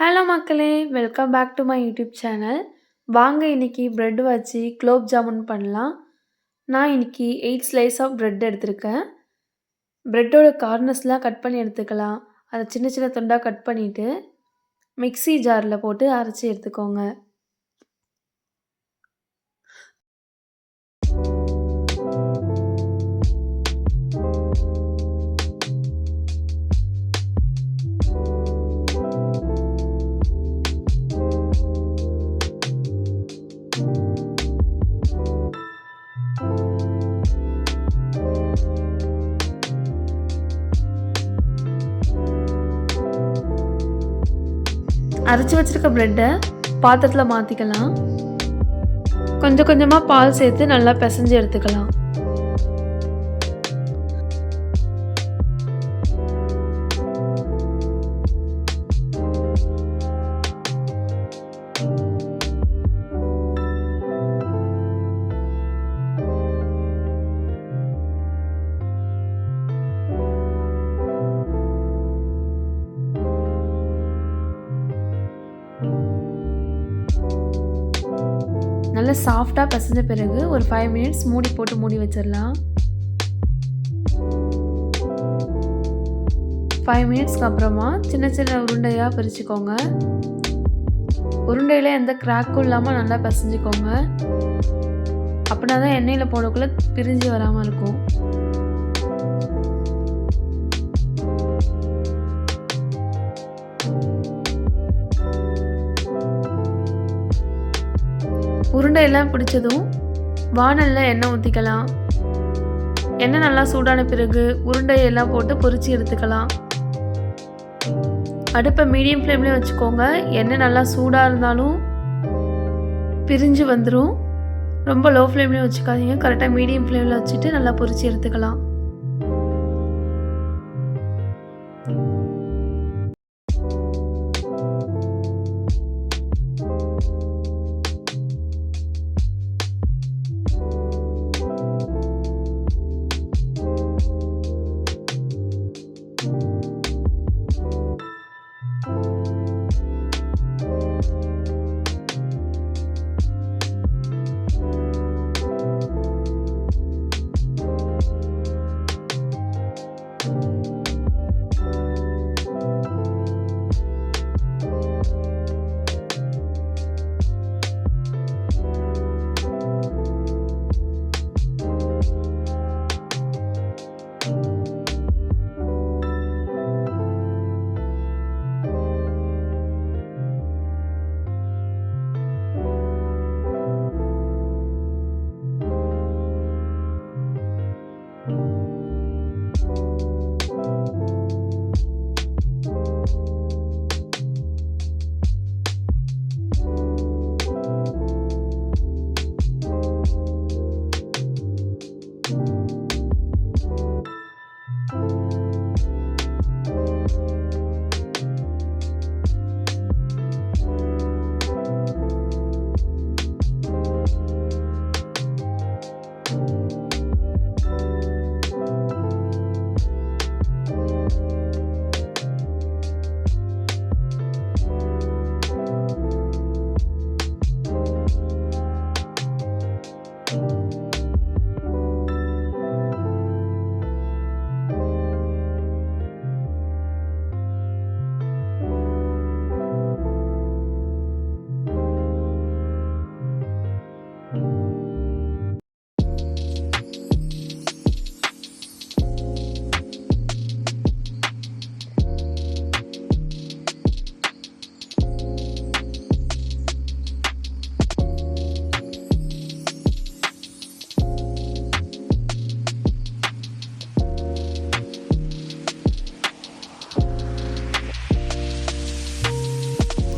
Hello மக்களே! Welcome back to my YouTube channel. வாங்க இன்னைக்கு பிரெட் வச்சு குலோப் ஜாமுன் பண்ணலாம். நான் இன்னைக்கு 8 ஸ்லைஸ் ஆஃப் பிரெட் எடுத்திருக்கேன். பிரெட்டோட கார்னர்ஸ்லாம் கட் பண்ணி எடுத்துக்கலாம். அத சின்ன சின்ன துண்டா கட் பண்ணிட்டு, மிக்ஸி ஜார்ல போட்டு அரைச்சு எடுத்துக்கோங்க. அரைச்சு வச்சிருக்க பிரெட்ட பாத்திரத்துல மாத்திக்கலாம். கொஞ்சம் கொஞ்சமா பால் சேர்த்து நல்லா பிசைஞ்சு எடுத்துக்கலாம். நல்லா சாஃப்டாக பிசைஞ்ச பிறகு ஒரு 5 மினிட்ஸ் மூடி போட்டு மூடி வச்சிடலாம். 5 மினிட்ஸ்க்கு அப்புறமா சின்ன சின்ன உருண்டையாக பிரிச்சுக்கோங்க. உருண்டையில் எந்த கிராக்கும் இல்லாமல் நல்லா பிசைஞ்சிக்கோங்க. அப்படின்னா தான் எண்ணெயில் போடக்குள்ளே பிரிஞ்சு வராமல் இருக்கும். உருண்டையெல்லாம் பிடிச்சதும் வாணலில் எண்ணெய் ஊற்றிக்கலாம். எண்ணெய் நல்லா சூடான பிறகு உருண்டையெல்லாம் போட்டு பொரிச்சு எடுத்துக்கலாம். அடுப்பை மீடியம் ஃப்ளேம்லேயே வச்சுக்கோங்க. எண்ணெய் நல்லா சூடாக இருந்தாலும் பிரிஞ்சு வந்துடும். ரொம்ப லோ ஃப்ளேம்லேயே வச்சுக்காதீங்க. கரெக்டாக மீடியம் ஃப்ளேமில் வச்சுட்டு நல்லா பொரிச்சு எடுத்துக்கலாம்.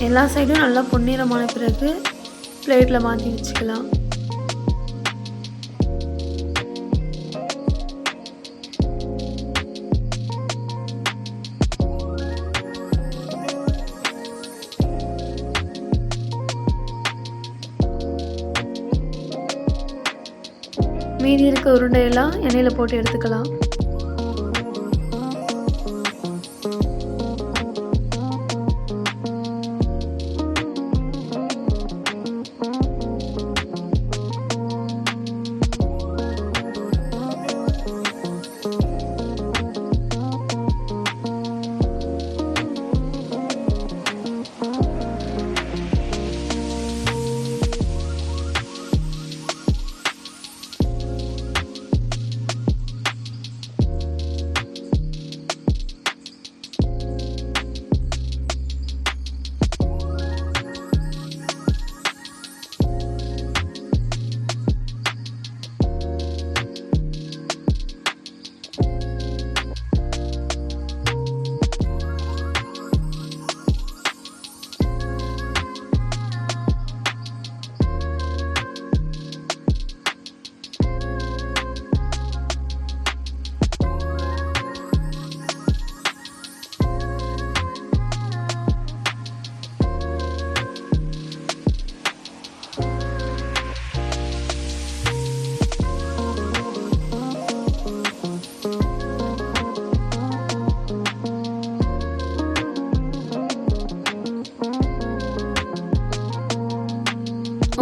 எல்லா சைடும் நல்லா பொன்னிறமான பிறகு பிளேட்டில் மாற்றி வச்சுக்கலாம். மீதி இருக்க உருண்டையெல்லாம் எண்ணெயில் போட்டு எடுத்துக்கலாம்.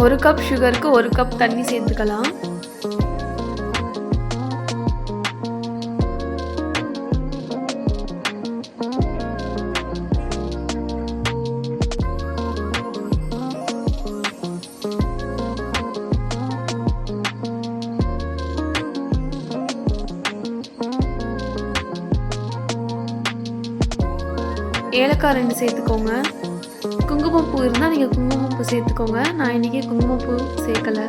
1 கப் சுகருக்கு 1 கப் தண்ணி சேர்த்துக்கலாம். ஏலக்காய் 2 சேர்த்துக்கோங்க. குங்குமப்பூ இருந்தால் நீங்கள் குங்குமப்பூ சேர்த்துக்கோங்க. நான் இன்றைக்கி குங்குமப்பூ சேர்க்கலை.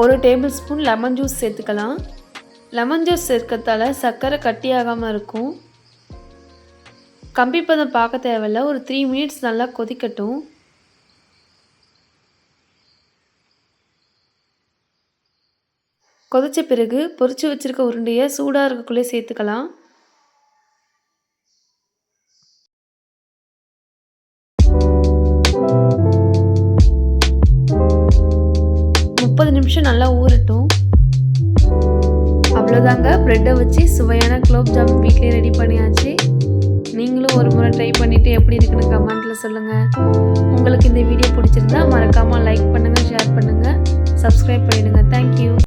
ஒரு டேபிள் ஸ்பூன் லெமன் ஜூஸ் சேர்த்துக்கலாம். லெமன் ஜூஸ் சேர்க்கறதால சர்க்கரை கட்டியாகாமல் இருக்கும். கம்பி பதம் பார்க்க தேவையில்ல. ஒரு 3 மினிட்ஸ் நல்லா கொதிக்கட்டும். கொதிச்ச பிறகு பொரிச்சு வச்சிருக்க உருண்டையை சூடாக இருக்கக்குள்ளே சேர்த்துக்கலாம். நிமிஷம் நல்லா ஊறட்டும். அவ்வளோதாங்க, ப்ரெட்டை வச்சு சுவையான குலோப் ஜாமுன் வீட்லேயே ரெடி பண்ணியாச்சு. நீங்களும் ஒரு முறை ட்ரை பண்ணிவிட்டு எப்படி இருக்குன்னு கமெண்ட்டில் சொல்லுங்கள். உங்களுக்கு இந்த வீடியோ பிடிச்சிருந்தா மறக்காமல் லைக் பண்ணுங்கள், ஷேர் பண்ணுங்கள், சப்ஸ்கிரைப் பண்ணிடுங்க. தேங்க்யூ.